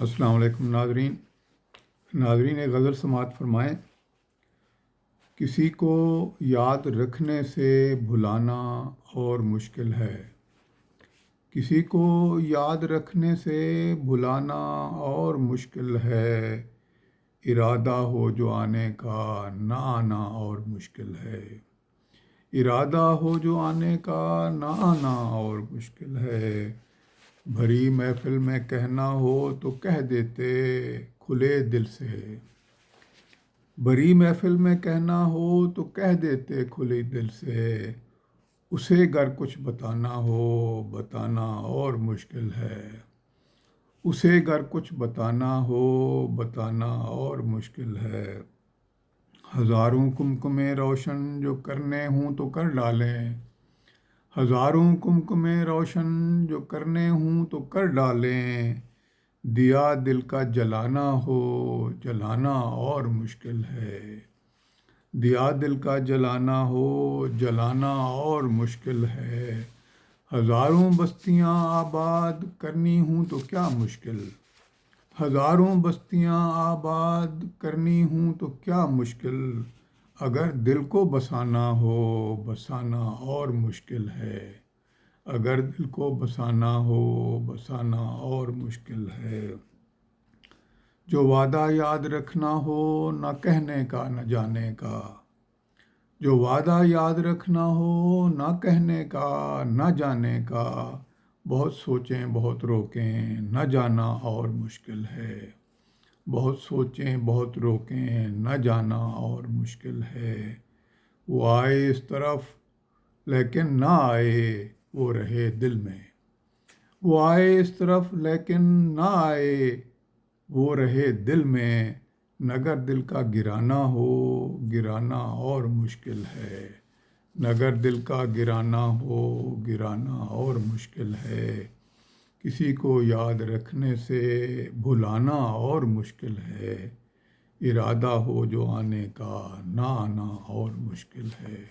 السلام علیکم ناظرین ایک غزل سماعت فرمائیں۔ کسی کو یاد رکھنے سے بھلانا اور مشکل ہے، کسی کو یاد رکھنے سے بھلانا اور مشکل ہے، ارادہ ہو جو آنے کا نہ آنا اور مشکل ہے، ارادہ ہو جو آنے کا نہ آنا اور مشکل ہے، بھری محفل میں کہنا ہو تو کہہ دیتے کھلے دل سے، بھری محفل میں کہنا ہو تو کہہ دیتے کھلے دل سے، اسے گر کچھ بتانا ہو بتانا اور مشکل ہے، اسے گر کچھ بتانا ہو بتانا اور مشکل ہے، ہزاروں کمکمیں روشن جو کرنے ہوں تو کر ڈالیں، ہزاروں کمکمیں روشن جو کرنے ہوں تو کر ڈالیں، دیا دل کا جلانا ہو جلانا اور مشکل ہے، دیا دل کا جلانا ہو جلانا اور مشکل ہے، ہزاروں بستیاں آباد کرنی ہوں تو کیا مشکل، ہزاروں بستیاں آباد کرنی ہوں تو کیا مشکل، اگر دل کو بسانا ہو بسانا اور مشکل ہے، اگر دل کو بسانا ہو بسانا اور مشکل ہے، جو وعدہ یاد رکھنا ہو نہ کہنے کا نہ جانے کا، جو وعدہ یاد رکھنا ہو نہ کہنے کا نہ جانے کا، بہت سوچیں بہت روکیں نہ جانا اور مشکل ہے، بہت سوچیں بہت روکیں نہ جانا اور مشکل ہے، وہ آئے اس طرف لیکن نہ آئے وہ رہے دل میں، وہ آئے اس طرف لیکن نہ آئے وہ رہے دل میں، نگر دل کا گرانا ہو گرانا اور مشکل ہے، نگر دل کا گرانا ہو گرانا اور مشکل ہے، کسی کو یاد رکھنے سے بھلانا اور مشکل ہے، ارادہ ہو جو آنے کا نہ آنا اور مشکل ہے۔